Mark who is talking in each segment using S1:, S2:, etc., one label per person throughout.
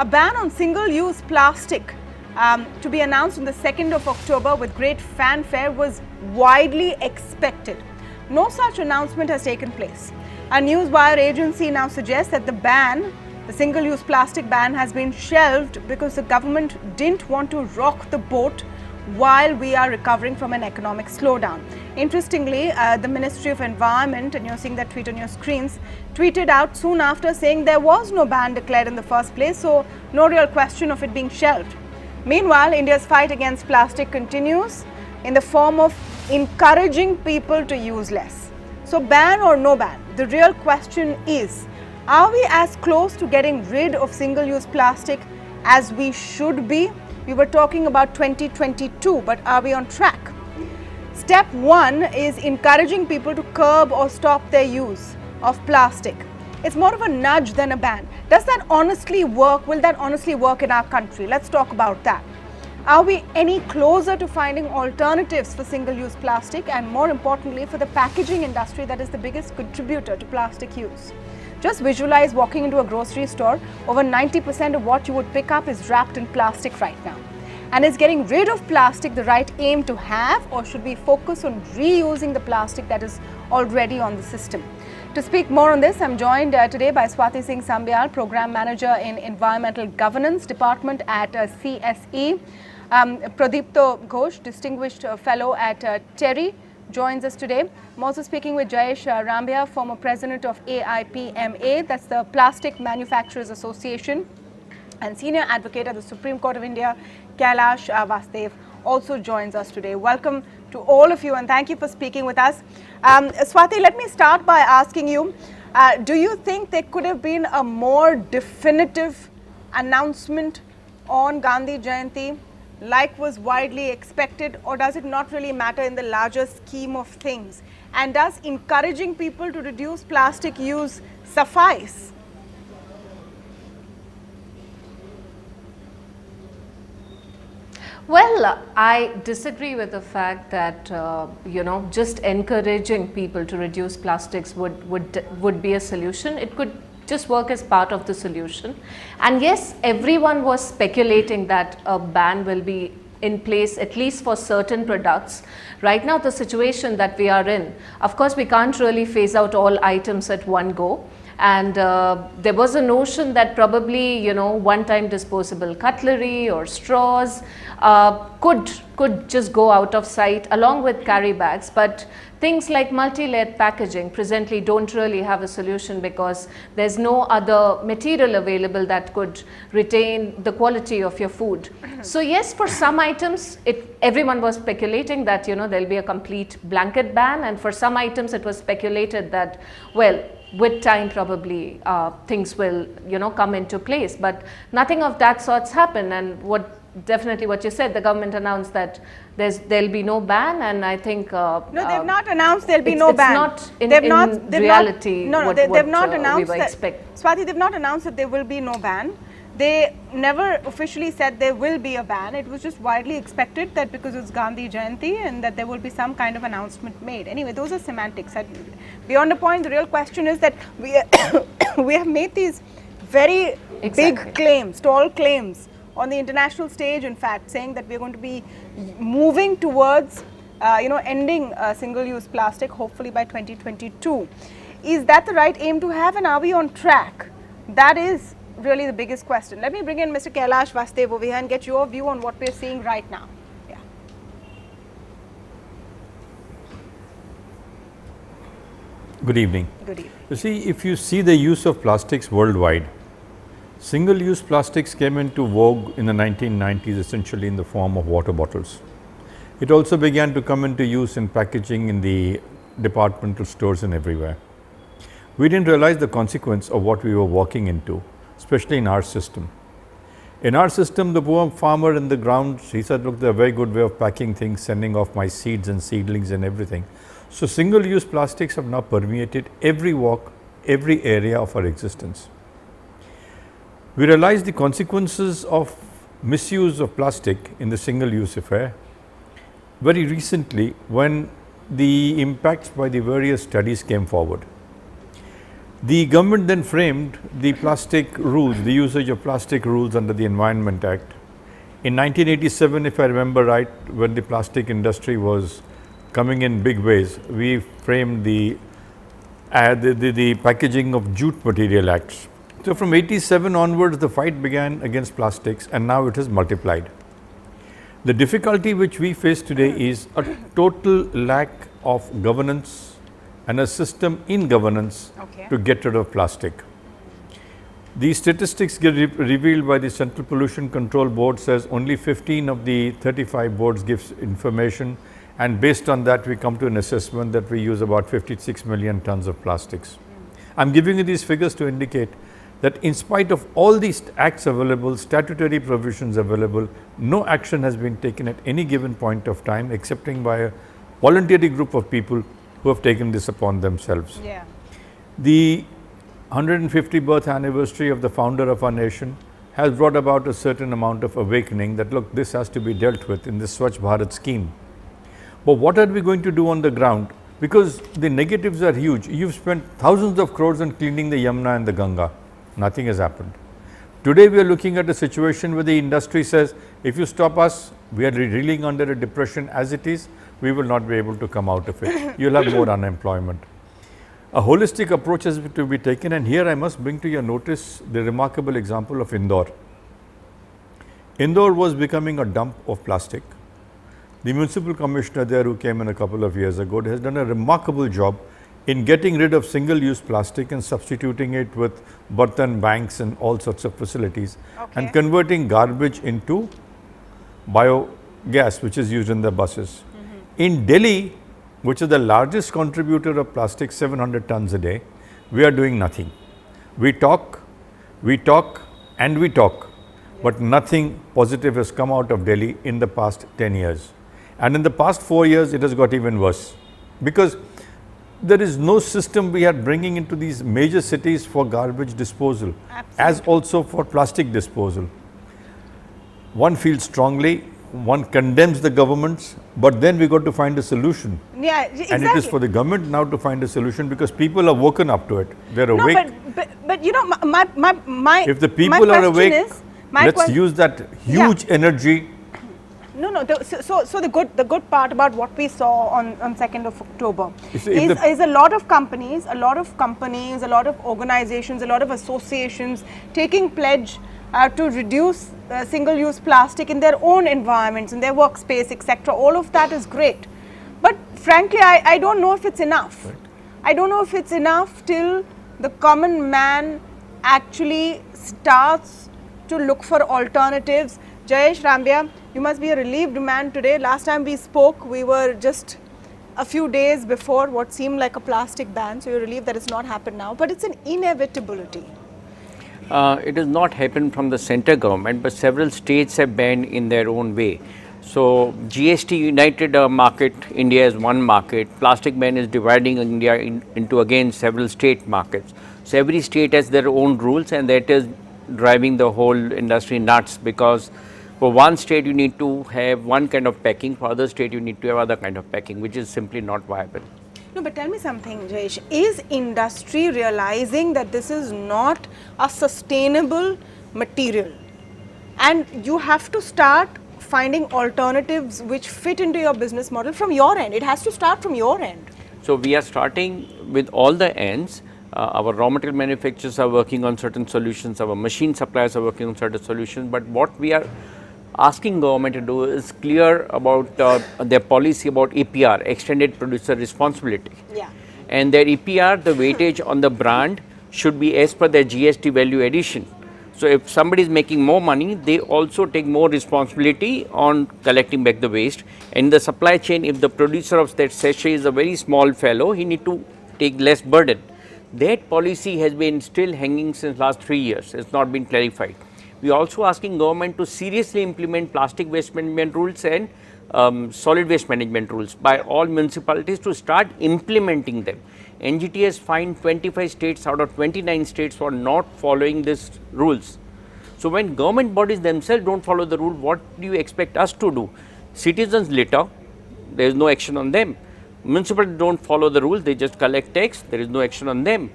S1: A ban on single-use plastic to be announced on the 2nd of October with great fanfare was widely expected. No such announcement has taken place. A newswire agency now suggests that the single-use plastic ban has been shelved because the government didn't want to rock the boat while we are recovering from an economic slowdown. Interestingly, the Ministry of Environment, and you're seeing that tweet on your screens, tweeted out soon after saying there was no ban declared in the first place, so no real question of it being shelved. Meanwhile, India's fight against plastic continues in the form of encouraging people to use less. So ban or no ban, the real question is, are we as close to getting rid of single-use plastic as we should be? We were talking about 2022, but are we on track? Step 1 is encouraging people to curb or stop their use of plastic. It's more of a nudge than a ban. Does that honestly work? Will that honestly work in our country? Let's talk about that. Are we any closer to finding alternatives for single-use plastic, and more importantly for the packaging industry that is the biggest contributor to plastic use? Just visualize walking into a grocery store. Over 90% of what you would pick up is wrapped in plastic right now. And is getting rid of plastic the right aim to have, or should we focus on reusing the plastic that is already on the system? To speak more on this, I'm joined today by Swati Singh Sambyal, Program Manager in Environmental Governance Department at CSE. Pradipto Ghosh, Distinguished Fellow at TERI, joins us today. I'm also speaking with Jayesh Rambia, former President of AIPMA, that's the Plastic Manufacturers Association, and Senior Advocate at the Supreme Court of India, Kailash Vasdev, also joins us today. Welcome to all of you, and thank you for speaking with us. Swati, let me start by asking you, do you think there could have been a more definitive announcement on Gandhi Jayanti like was widely expected, or does it not really matter in the larger scheme of things? And does encouraging people to reduce plastic use suffice?
S2: Well, I disagree with the fact that, just encouraging people to reduce plastics would be a solution. It could just work as part of the solution. And yes, everyone was speculating that a ban will be in place, at least for certain products. Right now, the situation that we are in, of course, we can't really phase out all items at one go. And there was a notion that probably, one-time disposable cutlery or straws could just go out of sight along with carry bags. But things like multi-layered packaging presently don't really have a solution because there's no other material available that could retain the quality of your food. So yes, for some items, everyone was speculating that, there'll be a complete blanket ban. And for some items, it was speculated that, well, with time probably things will come into place, but nothing of that sorts happened. And what you said, the government announced that there'll be no ban, and I think
S1: no, they've not announced there'll be no ban.
S2: It's not in reality
S1: they've not announced
S2: we were
S1: that.
S2: expecting.
S1: Swati, they've not announced that there will be no ban. They never officially said there will be a ban. It was just widely expected that because it's Gandhi Jayanti and that there will be some kind of announcement made. Anyway, those are semantics. Beyond the point, the real question is that we have made these very big claims, tall claims on the international stage, in fact, saying that we're going to be moving towards ending single-use plastic, hopefully by 2022. Is that the right aim to have, and are we on track? That is really the biggest question. Let me bring in Mr. Kailash Vasdev over here and get your view on what we're seeing right now. Yeah.
S3: Good evening.
S1: Good evening.
S3: You see, if you see the use of plastics worldwide, single-use plastics came into vogue in the 1990s essentially in the form of water bottles. It also began to come into use in packaging in the departmental stores and everywhere. We didn't realize the consequence of what we were walking into, especially in our system. In our system, the poor farmer in the ground, he said, look, they're a very good way of packing things, sending off my seeds and seedlings and everything. So single-use plastics have now permeated every walk, every area of our existence. We realized the consequences of misuse of plastic in the single-use affair very recently when the impacts by the various studies came forward. The government then framed the plastic rules, the usage of plastic rules under the Environment Act. In 1987, if I remember right, when the plastic industry was coming in big ways, we framed the Packaging of Jute Material Acts. So from 87 onwards, the fight began against plastics, and now it has multiplied. The difficulty which we face today is a total lack of governance and a system in governance
S1: Okay.
S3: to get rid of plastic. These statistics get revealed by the Central Pollution Control Board says only 15 of the 35 boards gives information, and based on that we come to an assessment that we use about 56 million tons of plastics. I'm giving you these figures to indicate that in spite of all these acts available, statutory provisions available, no action has been taken at any given point of time excepting by a voluntary group of people who have taken this upon themselves.
S1: Yeah.
S3: The 150th birth anniversary of the founder of our nation has brought about a certain amount of awakening that look, this has to be dealt with in this Swachh Bharat scheme. But what are we going to do on the ground? Because the negatives are huge. You've spent thousands of crores on cleaning the Yamuna and the Ganga. Nothing has happened. Today we are looking at a situation where the industry says, if you stop us, we are reeling under a depression as it is, we will not be able to come out of it. You'll have more unemployment. A holistic approach has to be taken, and here I must bring to your notice the remarkable example of Indore. Indore was becoming a dump of plastic. The municipal commissioner there, who came in a couple of years ago, has done a remarkable job in getting rid of single-use plastic and substituting it with Bartan banks and all sorts of facilities, and converting garbage into biogas, which is used in the buses. In Delhi, which is the largest contributor of plastic, 700 tons a day, we are doing nothing. We talk, and we talk, but nothing positive has come out of Delhi in the past 10 years. And in the past 4 years, it has got even worse, because there is no system we are bringing into these major cities for garbage disposal, as also for plastic disposal. One feels strongly, one condemns the governments, but then we got to find a solution.
S1: Yeah, exactly.
S3: And it is for the government now to find a solution, because people are woken up to it. They're awake.
S1: No, but you know, my
S3: If the people are awake, let's use that huge energy.
S1: No, so the good part about what we saw on 2nd of October is a lot of companies, a lot of organizations, a lot of associations taking pledge to reduce single-use plastic in their own environments, in their workspace, etc. All of that is great. But frankly, I don't know if it's enough. Right. I don't know if it's enough till the common man actually starts to look for alternatives. Jayesh Rambia, you must be a relieved man today. Last time we spoke, we were just a few days before what seemed like a plastic ban. So you're relieved that it's not happened now, but it's an inevitability.
S4: It has not happened from the center government, but several states have banned in their own way. So GST united market, India is one market. Plastic ban is dividing India into again several state markets. So every state has their own rules, and that is driving the whole industry nuts, because for one state you need to have one kind of packing, for other state you need to have other kind of packing, which is simply not viable.
S1: No, but tell me something, Jayesh. Is industry realizing that this is not a sustainable material, and you have to start finding alternatives which fit into your business model from your end? It has to start from your end.
S4: So we are starting with all the ends. Our raw material manufacturers are working on certain solutions, our machine suppliers are working on certain solutions, but what we are asking government to do is clear about their policy about EPR, extended producer responsibility.
S1: Yeah.
S4: And their EPR, the weightage on the brand should be as per their GST value addition. So if somebody is making more money, they also take more responsibility on collecting back the waste. In the supply chain, if the producer of that sachet is a very small fellow, he need to take less burden. That policy has been still hanging since last 3 years. It's not been clarified. We are also asking government to seriously implement plastic waste management rules and solid waste management rules by all municipalities to start implementing them. NGT has fined 25 states out of 29 states for not following these rules. So when government bodies themselves don't follow the rule, what do you expect us to do? Citizens litter, there is no action on them. Municipalities don't follow the rules, they just collect tax, there is no action on them.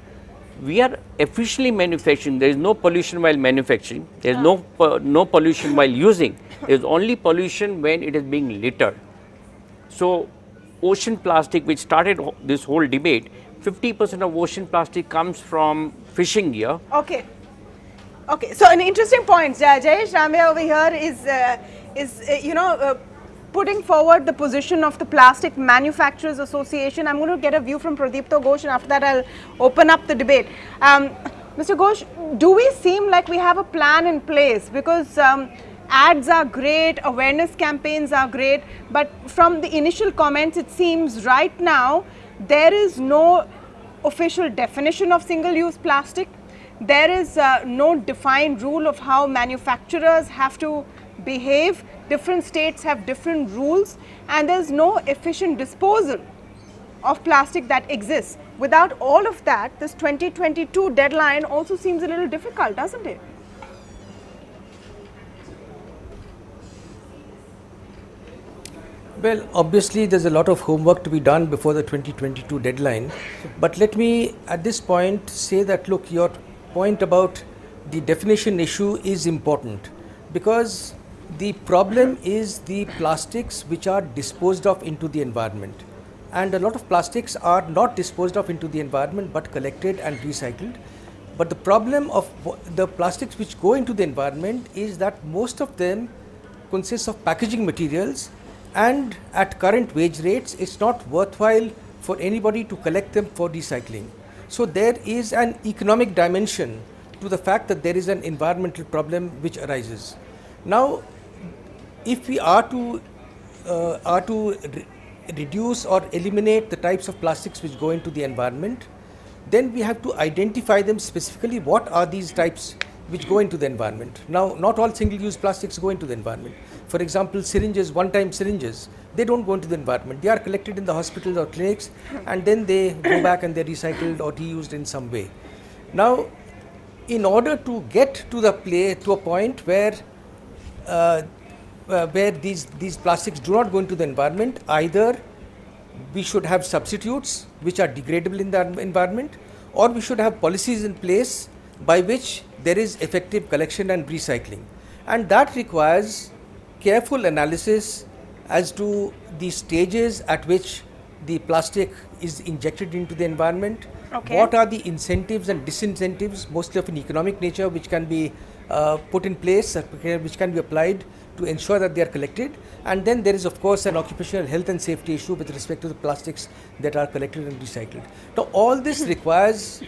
S4: we are efficiently manufacturing. There is no pollution while manufacturing. There is no pollution while using. There is only pollution when it is being littered. So, ocean plastic, which started this whole debate, 50% of ocean plastic comes from fishing gear.
S1: Okay. Okay. So an interesting point. Jayesh Ramya over here is putting forward the position of the Plastic Manufacturers Association. I'm going to get a view from Pradipta Ghosh, and after that I'll open up the debate. Mr. Ghosh, do we seem like we have a plan in place? Because ads are great, awareness campaigns are great, but from the initial comments it seems right now there is no official definition of single-use plastic. There is no defined rule of how manufacturers have to behave. Different states have different rules, and there is no efficient disposal of plastic that exists. Without all of that, this 2022 deadline also seems a little difficult, doesn't it?
S5: Well, obviously there's a lot of homework to be done before the 2022 deadline, but let me at this point say that, look, your point about the definition issue is important, because the problem is the plastics which are disposed of into the environment, and a lot of plastics are not disposed of into the environment but collected and recycled. But the problem of the plastics which go into the environment is that most of them consist of packaging materials, and at current wage rates it's not worthwhile for anybody to collect them for recycling. So there is an economic dimension to the fact that there is an environmental problem which arises. Now, if we are to reduce or eliminate the types of plastics which go into the environment, then we have to identify them specifically. What are these types which go into the environment? Now, not all single-use plastics go into the environment. For example, syringes, one-time syringes, they don't go into the environment. They are collected in the hospitals or clinics, and then they go back and they're recycled or reused in some way. Now, in order to get to a point where these plastics do not go into the environment, either we should have substitutes which are degradable in the environment, or we should have policies in place by which there is effective collection and recycling. And that requires careful analysis as to the stages at which the plastic is injected into the environment.
S1: Okay.
S5: What are the incentives and disincentives, mostly of an economic nature, which can be put in place, which can be applied to ensure that they are collected. And then there is, of course, an occupational health and safety issue with respect to the plastics that are collected and recycled. Now, all this requires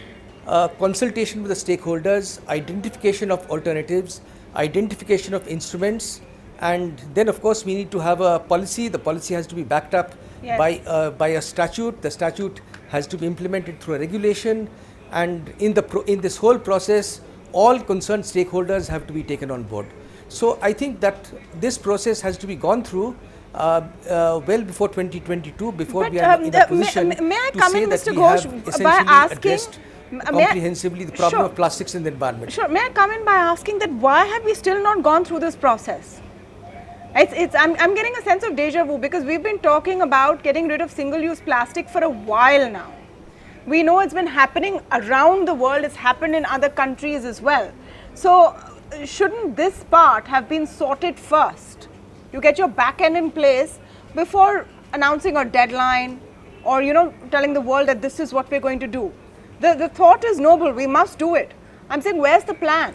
S5: consultation with the stakeholders, identification of alternatives, identification of instruments, and then, of course, we need to have a policy. The policy has to be backed up by a statute. The statute has to be implemented through a regulation, and in this whole process, all concerned stakeholders have to be taken on board. So I think that this process has to be gone through well before 2022, before we are in a position to say that we have essentially addressed comprehensively the problem of plastics in the environment.
S1: Sure. May I come in by asking that why have we still not gone through this process? I'm getting a sense of deja vu, because we've been talking about getting rid of single-use plastic for a while now. We know it's been happening around the world, it's happened in other countries as well. So shouldn't this part have been sorted first? You get your back end in place before announcing a deadline or, telling the world that this is what we're going to do. The thought is noble, we must do it. I'm saying, where's the plan?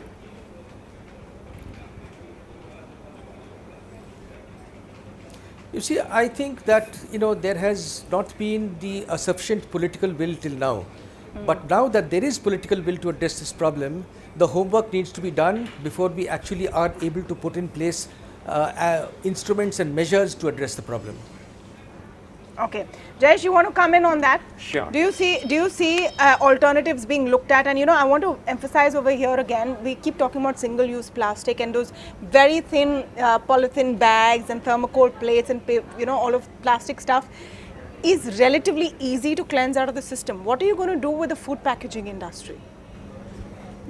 S5: You see, I think that there has not been a sufficient political will till now. But now that there is political will to address this problem, the homework needs to be done before we actually are able to put in place instruments and measures to address the problem.
S1: Okay, Jayesh, you want to come in on that?
S4: Sure.
S1: Do you see alternatives being looked at? And I want to emphasize over here again, we keep talking about single-use plastic and those very thin polythene bags and thermocol plates and all of plastic stuff is relatively easy to cleanse out of the system. What are you going to do with the food packaging industry?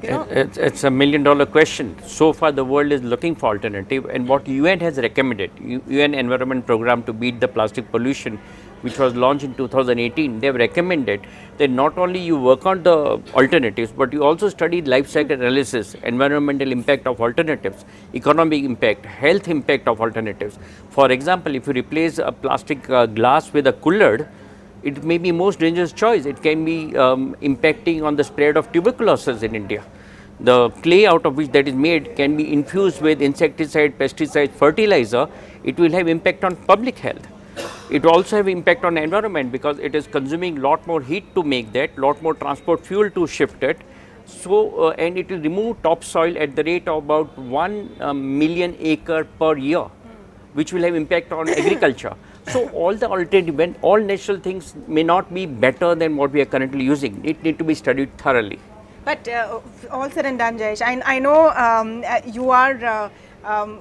S4: It's $1 million question. So far, the world is looking for alternative, and what UN has recommended, UN Environment Program to beat the plastic pollution, which was launched in 2018, they have recommended that not only you work on the alternatives, but you also study life cycle analysis, environmental impact of alternatives, economic impact, health impact of alternatives. For example, if you replace a plastic glass with a cooler, it may be most dangerous choice. It can be impacting on the spread of tuberculosis in India. The clay out of which that is made can be infused with insecticide, pesticide, fertilizer. It will have impact on public health. It will also have impact on environment because it is consuming lot more heat to make that, lot more transport fuel to shift it. So, and it will remove topsoil at the rate of about 1 million acre per year, which will have impact on agriculture. So, all the alternative, when all natural things may not be better than what we are currently using, it need to be studied thoroughly.
S1: But all said and done, Jayesh, I know you are,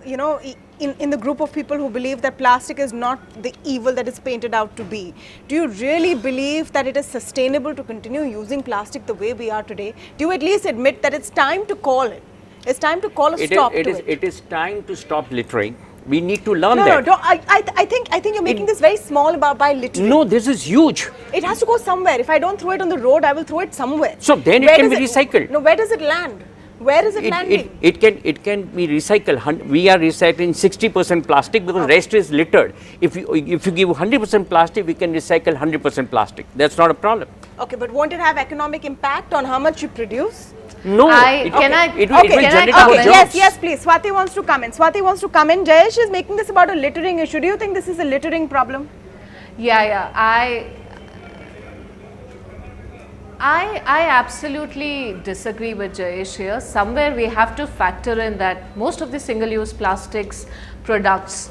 S1: you know, in the group of people who believe that plastic is not the evil that it's painted out to be. Do you really believe that it is sustainable to continue using plastic the way we are today? Do you at least admit that it's time to call it? It's time to call a stop to it.
S4: It is time to stop littering. We need to learn
S1: No,
S4: that.
S1: no, I think you're making this very small about by littering.
S4: No, this is huge.
S1: It has to go somewhere. If I don't throw it on the road, I will throw it somewhere.
S4: So then
S1: Where
S4: it can be
S1: does
S4: recycled.
S1: No, where does it land? Where is it landing?
S4: It can be recycled. We are recycling 60% plastic because rest is littered. If you give 100% plastic, we can recycle 100% plastic. That's not a problem.
S1: Okay, but won't it have economic impact on how much you produce?
S4: No,
S2: Can I
S4: it will generate more
S2: comment?
S4: jobs.
S1: Yes, please. Swati wants to come in. Swati wants to come in. Jayesh is making this about a littering issue. Do you think this is a littering problem?
S2: Yeah, I absolutely disagree with Jayesh here. Somewhere we have to factor in that most of the single-use plastics products,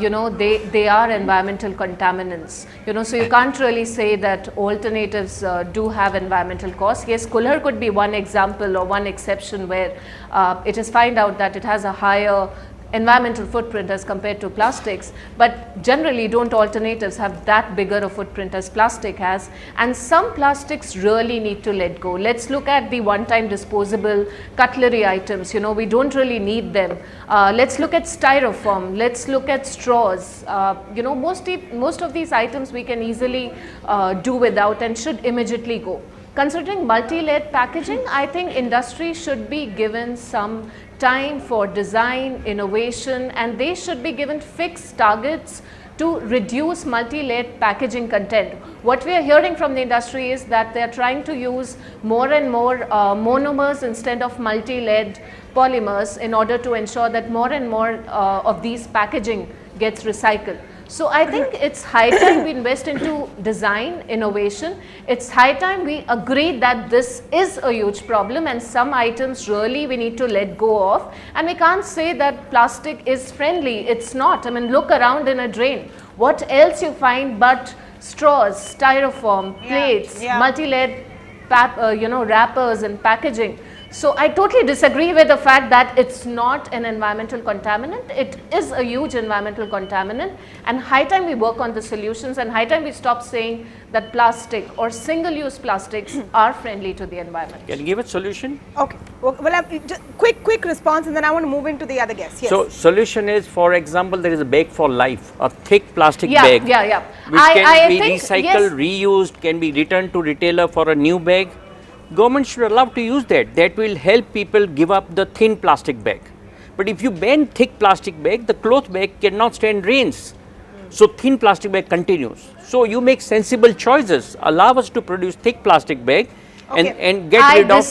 S2: you know, they are environmental contaminants. You know, so you can't really say that alternatives do have environmental costs. Yes, cooler could be one example or one exception where it is found out that it has a higher environmental footprint as compared to plastics, but generally don't alternatives have that bigger a footprint as plastic has, and some plastics really need to let go. Let's look at the one-time disposable cutlery items. You know, we don't really need them. Let's look at styrofoam, let's look at straws. You know, most of these items we can easily do without and should immediately go. Considering multi-layered packaging, I think industry should be given some time for design, innovation, and they should be given fixed targets to reduce multi-layered packaging content. What we are hearing from the industry is that they are trying to use more and more monomers instead of multi-layered polymers in order to ensure that more and more of these packaging gets recycled. So I think it's high time we invest into design, innovation. It's high time we agree that this is a huge problem and some items really we need to let go of. And we can't say that plastic is friendly. It's not. I mean, look around in a drain. What else you find but straws, styrofoam, plates, multi-layered you know, wrappers and packaging. So I totally disagree with the fact that it's not an environmental contaminant. It is a huge environmental contaminant, and high time we work on the solutions and high time we stop saying that plastic or single-use plastics are friendly to the environment.
S4: Can you give a solution?
S1: Okay. Well, just quick response, and then I want to move into the other guests. Yes.
S4: So solution is, for example, there is a bag for life, a thick plastic
S2: Yeah,
S4: bag,
S2: yeah.
S4: which can be
S2: think,
S4: recycled,
S2: yes.
S4: reused, can be returned to retailer for a new bag. Government should allow to use that. That will help people give up the thin plastic bag. But if you ban thick plastic bag, the cloth bag cannot stand rains. So thin plastic bag continues. So you make sensible choices. Allow us to produce thick plastic bag and get rid of.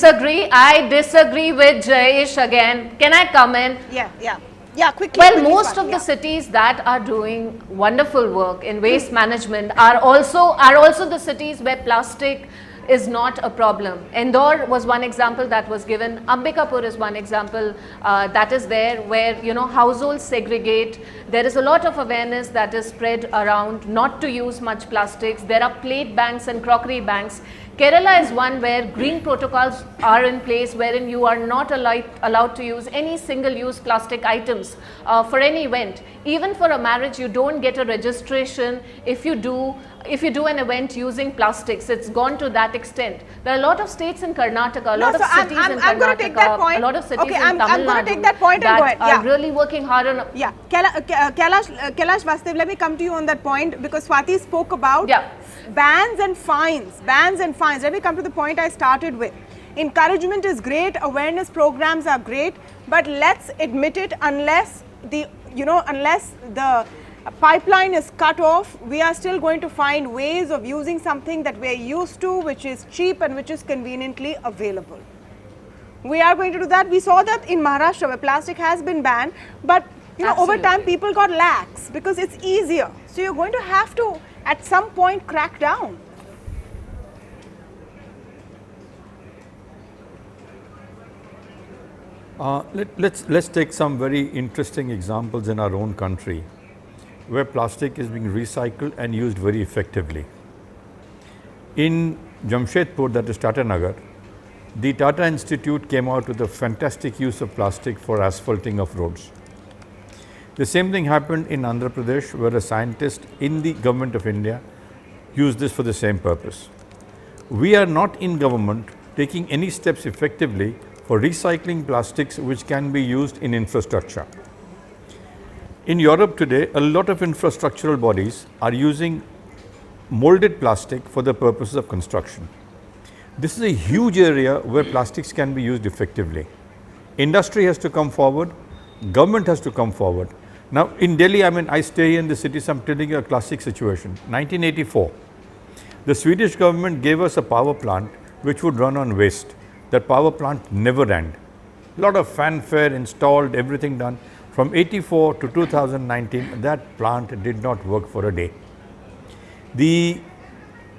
S2: I disagree with Jayesh again. Can I come in?
S1: Yeah, quickly.
S2: Well, most of the cities that are doing wonderful work in waste management are also the cities where plastic is not a problem. Indore was one example that was given. Ambikapur is one example that is there where, you know, households segregate. There is a lot of awareness that is spread around not to use much plastics. There are plate banks and crockery banks. Kerala is one where green protocols are in place, wherein you are not allowed to use any single-use plastic items for any event. Even for a marriage, you don't get a registration if you do an event using plastics. It's gone to that extent. There are a lot of states in Karnataka, a lot of cities in
S1: I'm going to take that
S2: Karnataka,
S1: point.
S2: a lot of cities
S1: Okay,
S2: in
S1: I'm
S2: Tamil
S1: going to
S2: Nadu
S1: take that point and go ahead.
S2: that are really working hard on.
S1: Yeah, Kailash Vasudev, let me come to you on that point because Swati spoke about bans and fines. Let me come to the point I started with. Encouragement is great, awareness programs are great, but let's admit it, unless the pipeline is cut off, we are still going to find ways of using something that we're used to, which is cheap and which is conveniently available. We are going to do that. We saw that in Maharashtra where plastic has been banned, but over time people got lax because it's easier. So you're going to have to at some point crack down.
S3: Let's take some very interesting examples in our own country where plastic is being recycled and used very effectively. In Jamshedpur, that is Tata Nagar, the Tata Institute came out with a fantastic use of plastic for asphalting of roads. The same thing happened in Andhra Pradesh, where a scientist in the government of India used this for the same purpose. We are not in government taking any steps effectively for recycling plastics which can be used in infrastructure. In Europe today, a lot of infrastructural bodies are using molded plastic for the purposes of construction. This is a huge area where plastics can be used effectively. Industry has to come forward, government has to come forward. Now in Delhi, I stay in the city, so I'm telling you a classic situation. 1984, the Swedish government gave us a power plant which would run on waste. That power plant never ran. A lot of fanfare installed, everything done. From 84 to 2019, that plant did not work for a day.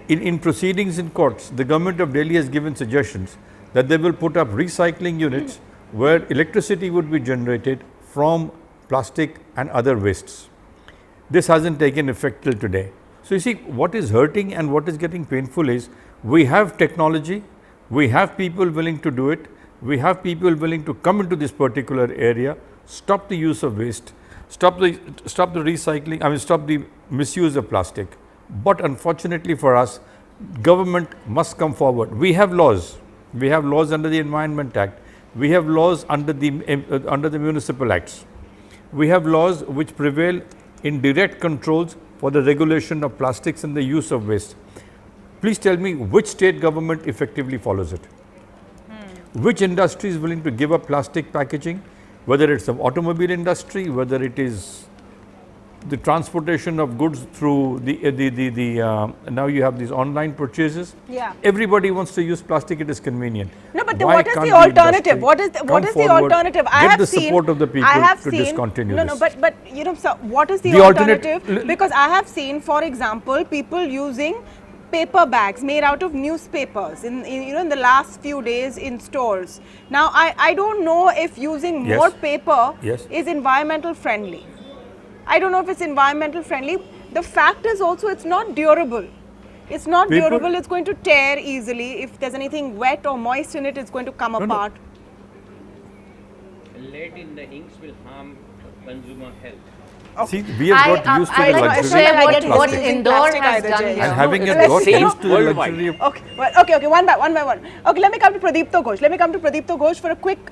S3: In proceedings in courts, the government of Delhi has given suggestions that they will put up recycling units where electricity would be generated from plastic and other wastes. This hasn't taken effect till today. So you see, what is hurting and what is getting painful is we have technology, we have people willing to do it, we have people willing to come into this particular area, stop the use of waste, stop the recycling, stop the misuse of plastic. But unfortunately for us, government must come forward. We have laws. We have laws under the Environment Act. We have laws under the Municipal Acts. We have laws which prevail in direct controls for the regulation of plastics and the use of waste. Please tell me which state government effectively follows it. Which industry is willing to give up plastic packaging, whether it's the automobile industry, whether it is the transportation of goods through now you have these online purchases.
S1: Yeah.
S3: Everybody wants to use plastic, it is convenient.
S1: No, but what is the alternative? What is the alternative?
S3: Get the support of the people to discontinue this.
S1: No, but so what is the alternative? Because I have seen, for example, people using paper bags made out of newspapers in the last few days in stores. Now I don't know if using more paper is environmental friendly. I don't know if it's environmental friendly. The fact is also it's not durable. It's not durable, it's going to tear easily. If there's anything wet or moist in it, it's going to come apart.
S4: Lead in the inks will harm consumer health.
S3: Okay. See, we have got used to the luxury of
S2: what
S3: plastic.
S2: Indore has done.
S3: And having got used to the luxury of...
S1: Okay, one by one. Okay, let me come to Pradeepto Ghosh. For a quick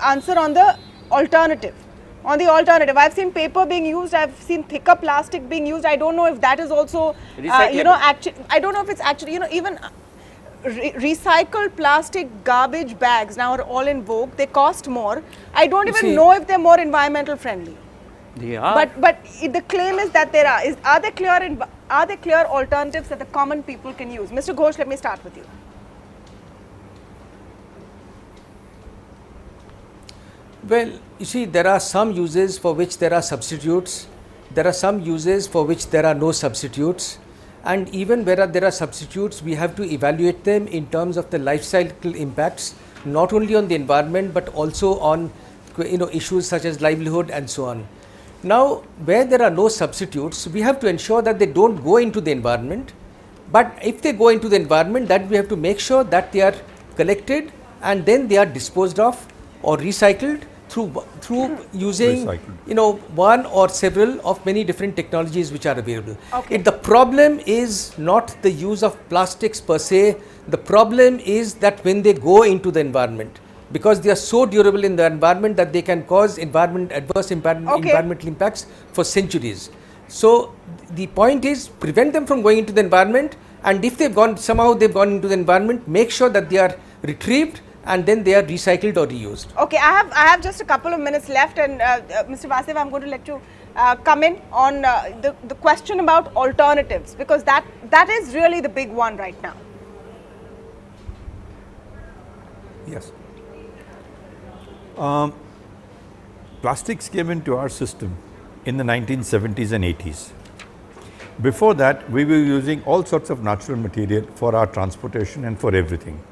S1: answer on the alternative. I've seen paper being used, I've seen thicker plastic being used. I don't know if that is also, I don't know if it's actually, even recycled plastic garbage bags now are all in vogue. They cost more. I don't even know if they're more environmental friendly.
S4: They are.
S1: But the claim is that there are. Are there clear alternatives that the common people can use? Mr. Ghosh, let me start with you.
S5: Well, you see, there are some uses for which there are substitutes. There are some uses for which there are no substitutes. And even where there are substitutes, we have to evaluate them in terms of the life cycle impacts, not only on the environment, but also on issues such as livelihood and so on. Now, where there are no substitutes, we have to ensure that they don't go into the environment. But if they go into the environment, that we have to make sure that they are collected and then they are disposed of or recycled through using
S3: Recycled.
S5: One or several of many different technologies which are available.
S1: Okay.
S5: The problem is not the use of plastics per se. The problem is that when they go into the environment, because they are so durable in the environment that they can cause adverse environmental impacts for centuries. So the point is prevent them from going into the environment, and if somehow they've gone into the environment, make sure that they are retrieved and then they are recycled or reused.
S1: Okay, I have just a couple of minutes left, and Mr. Vasudev, I'm going to let you come in on the question about alternatives, because that is really the big one right now.
S3: Yes. Plastics came into our system in the 1970s and 80s. Before that, we were using all sorts of natural material for our transportation and for everything.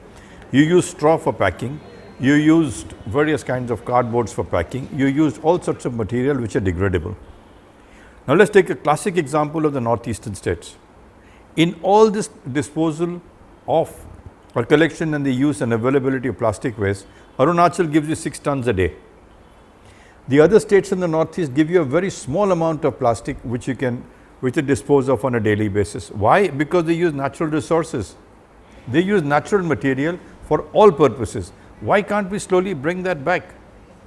S3: You used straw for packing, you used various kinds of cardboards for packing, you used all sorts of material which are degradable. Now let's take a classic example of the northeastern states. In all this disposal of or collection and the use and availability of plastic waste, Arunachal gives you 6 tons a day. The other states in the northeast give you a very small amount of plastic which they dispose of on a daily basis. Why? Because they use natural resources. They use natural material for all purposes. Why can't we slowly bring that back?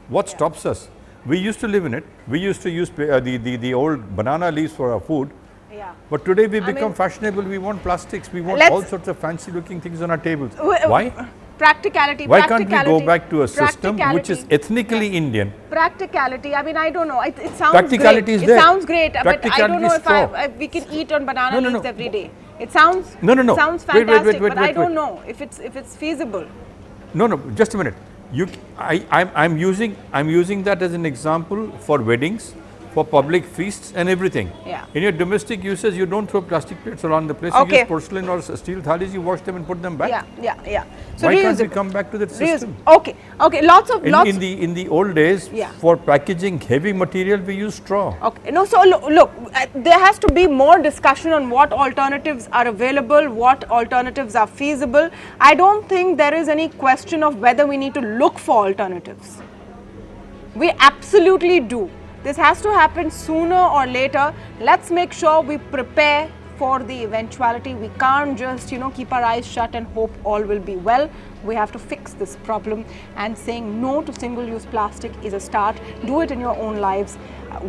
S3: What stops us? We used to live in it. We used to use the old banana leaves for our food.
S1: Yeah.
S3: But today we become fashionable. We want plastics. We want all sorts of fancy looking things on our tables. Why?
S1: Practicality.
S3: Why can't we go back to a system which is ethnically Indian?
S1: Practicality. I mean, I don't know. It sounds
S3: Practicality
S1: great.
S3: is there.
S1: It sounds great, but I don't know
S3: Practicality
S1: if we can eat on banana
S3: No.
S1: leaves every day. It sounds sounds
S3: Wait,
S1: fantastic,
S3: wait,
S1: but I
S3: wait.
S1: don't know if it's feasible.
S3: No, just a minute. I'm using that as an example for weddings, for public feasts and everything.
S1: Yeah.
S3: In your domestic uses, you don't throw plastic plates around the place.
S1: Okay.
S3: You use porcelain or steel thalis, you wash them and put them back.
S1: Yeah. So
S3: Why can't we
S1: reusable.
S3: come back to that system?
S1: Okay. Lots of
S3: In the old days,
S1: Yeah.
S3: for packaging heavy material, we use straw.
S1: Okay. No, so look, there has to be more discussion on what alternatives are available, what alternatives are feasible. I don't think there is any question of whether we need to look for alternatives. We absolutely do. This has to happen sooner or later. Let's make sure we prepare for the eventuality. We can't just, keep our eyes shut and hope all will be well. We have to fix this problem, and saying no to single-use plastic is a start. Do it in your own lives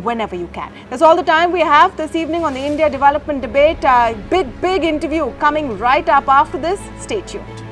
S1: whenever you can. That's all the time we have this evening on the India Development Debate. Big interview coming right up after this. Stay tuned.